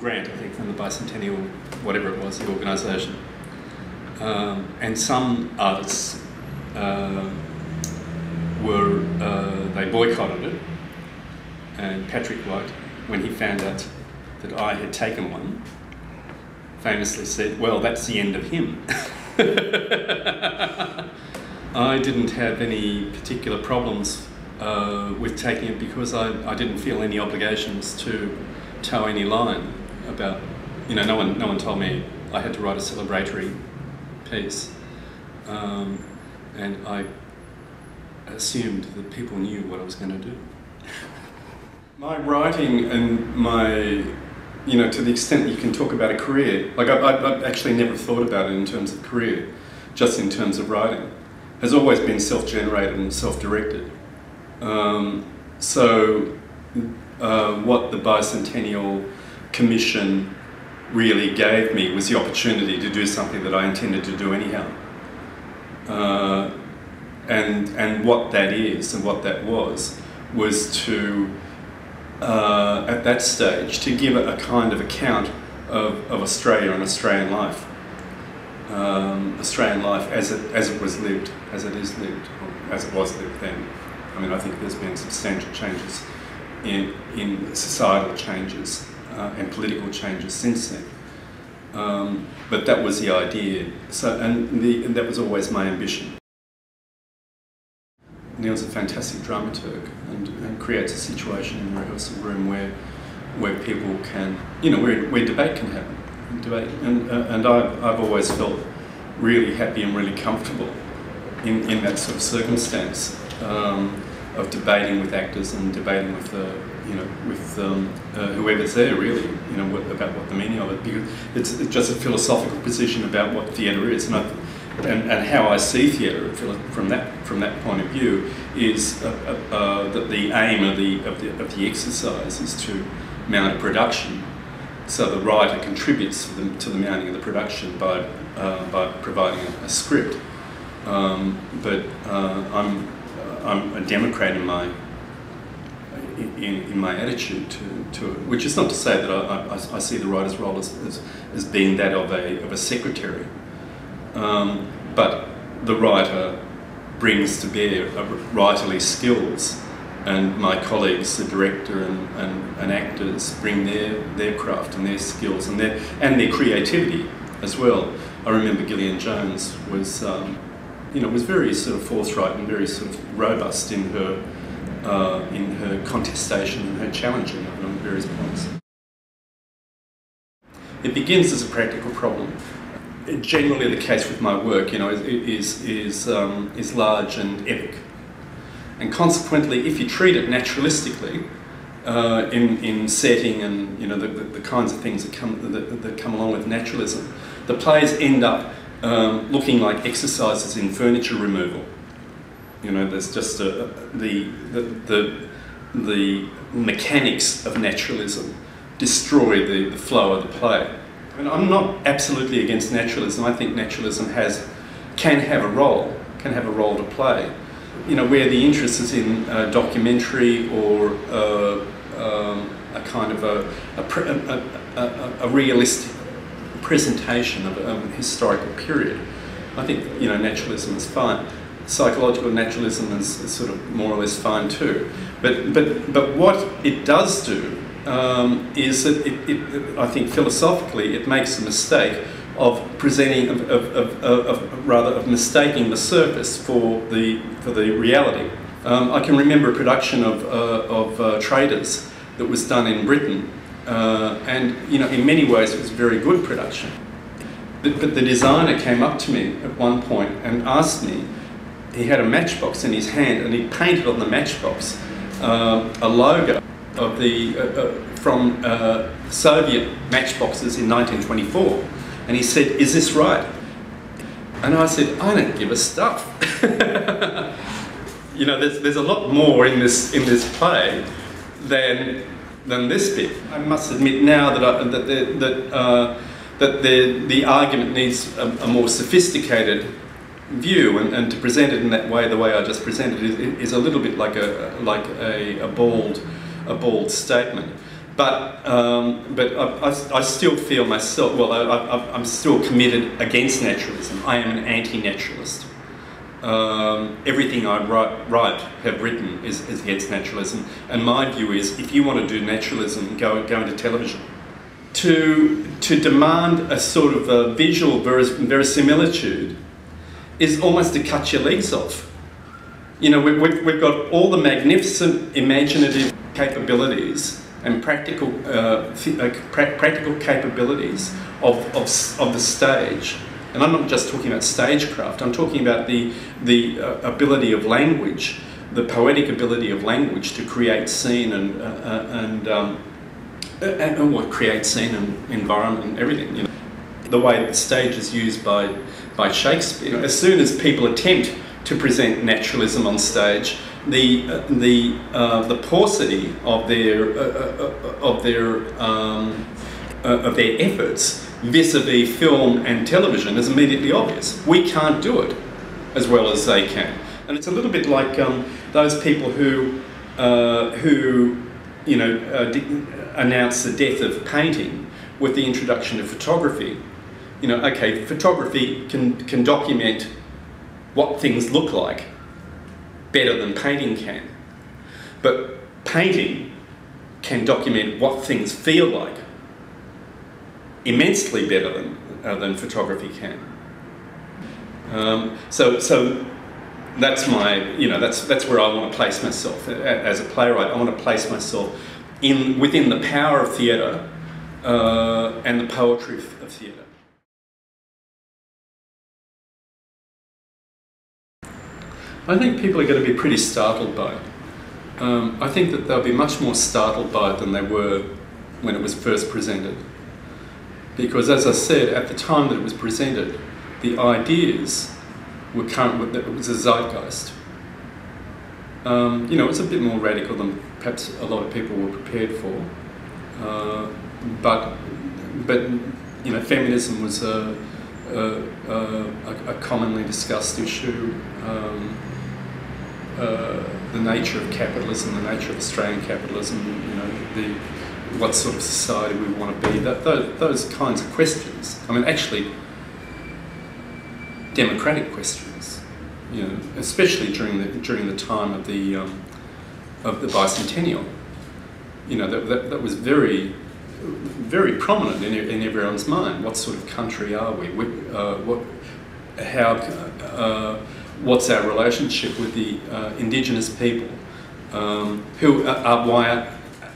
grant, I think, from the bicentennial, whatever it was, the organisation. And some artists they boycotted it. And Patrick White, when he found out that I had taken one, famously said, "Well, that's the end of him." I didn't have any particular problems with taking it because I didn't feel any obligations to toe any line about, you know, no one told me I had to write a celebratory piece, and I assumed that people knew what I was going to do. My writing and my, you know, to the extent that you can talk about a career, like I've actually never thought about it in terms of career, just in terms of writing, has always been self-generated and self-directed. What the Bicentennial Commission really gave me was the opportunity to do something that I intended to do anyhow. And what that is and what that was to, at that stage, to give a kind of account of Australia and Australian life. Australian life as it was lived, as it is lived, or as it was lived then. I mean, I think there's been substantial changes in societal changes and political changes since then. But that was the idea. So, and that was always my ambition. Neil's a fantastic dramaturg and creates a situation in the rehearsal room where people can, you know, where debate can happen. And I've always felt really happy and really comfortable in that sort of circumstance of debating with actors and debating with whoever's there, really, you know, about what the meaning of it, because it's just a philosophical position about what theatre is, and how I see theatre from that point of view is that the aim of the exercise is to mount a production. So the writer contributes to the mounting of the production by providing a script. But I'm a Democrat in my attitude to it, which is not to say that I see the writer's role as being that of a secretary. But the writer brings to bear writerly skills, and my colleagues, the director and actors, bring their craft and their skills and their creativity as well. I remember Gillian Jones was, was very sort of forthright and very sort of robust in her contestation and her challenging of it on various points. It begins as a practical problem. Generally, the case with my work, you know, is large and epic. And consequently, if you treat it naturalistically, in setting and, you know, the kinds of things that come along with naturalism, the plays end up looking like exercises in furniture removal. You know, there's just the mechanics of naturalism destroy the flow of the play. And I'm not absolutely against naturalism. I think naturalism can have a role to play. You know, where the interest is in documentary or a kind of a realistic presentation of a historical period. I think, you know, naturalism is fine. Psychological naturalism is sort of more or less fine too. But what it does do is that I think philosophically it makes a mistake of presenting, of mistaking the surface for the reality. I can remember a production of Traders that was done in Britain, and, you know, in many ways it was a very good production. But the designer came up to me at one point and asked me. He had a matchbox in his hand, and he painted on the matchbox a logo of from Soviet matchboxes in 1924, and he said, "Is this right?" And I said, "I don't give a stuff." You know, there's a lot more in this play than this bit. I must admit now that the argument needs a more sophisticated view, and to present it in that way, the way I just presented it, is a little bit like a bald statement. but I still feel myself, well, I'm still committed against naturalism. I am an anti-naturalist. Everything I have written is against naturalism, and my view is, if you want to do naturalism, go into television. To demand a sort of a visual verisimilitude is almost to cut your legs off. You know, we've got all the magnificent imaginative capabilities and practical capabilities of the stage. And I'm not just talking about stagecraft, I'm talking about the ability of language, the poetic ability of language to create scene and create scene and environment and everything. You know, the way the stage is used by Shakespeare. You know, as soon as people attempt to present naturalism on stage, the paucity of their efforts vis-a-vis film and television is immediately obvious. We can't do it as well as they can, and it's a little bit like those people who you know announce the death of painting with the introduction of photography. You know, okay, photography can document what things look like better than painting can, but painting can document what things feel like immensely better than photography can. So that's my, you know, that's where I want to place myself as a playwright. I want to place myself within the power of theatre and the poetry of theatre. I think people are going to be pretty startled by it. I think that they'll be much more startled by it than they were when it was first presented. Because, as I said, at the time that it was presented, the ideas were current, it was a zeitgeist. You know, it's a bit more radical than perhaps a lot of people were prepared for. But you know, feminism was a commonly discussed issue. The nature of capitalism, the nature of Australian capitalism, you know, what sort of society we want to be, those kinds of questions. I mean, actually, democratic questions, you know, especially during the time of the bicentennial. You know, that was very prominent in everyone's mind. What sort of country are we? What's our relationship with the Indigenous people?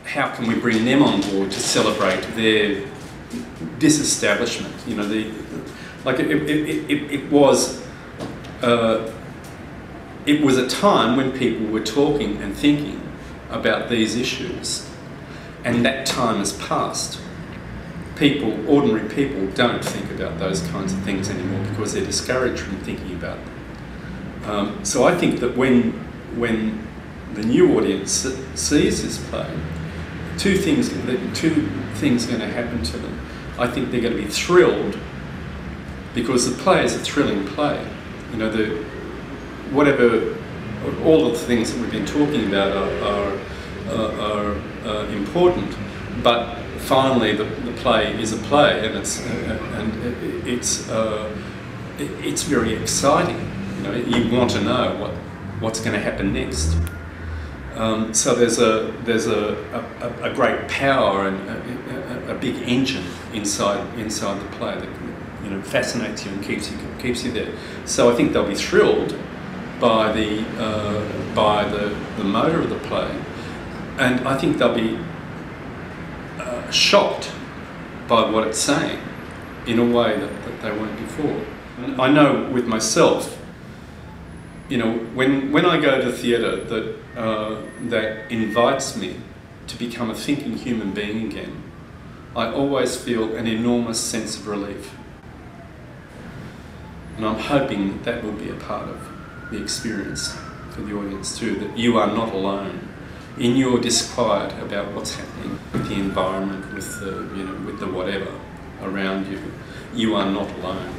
How can we bring them on board to celebrate their disestablishment? You know, it was a time when people were talking and thinking about these issues, and that time has passed. Ordinary people, don't think about those kinds of things anymore because they're discouraged from thinking about them. So I think that when the new audience sees this play, two things are going to happen to them. I think they're going to be thrilled because the play is a thrilling play. You know, all of the things that we've been talking about are important, but finally the play is a play, and it's very exciting. You know, you want to know what's going to happen next. So there's a great power and a big engine inside the play that, you know, fascinates you and keeps you there. So I think they'll be thrilled by the motor of the play, and I think they'll be shocked by what it's saying in a way that they weren't before. And I know with myself, you know, when I go to theatre that invites me to become a thinking human being again, I always feel an enormous sense of relief. And I'm hoping that will be a part of the experience for the audience too, that you are not alone in your disquiet about what's happening with the environment, with the, you know, with the whatever around you. You are not alone.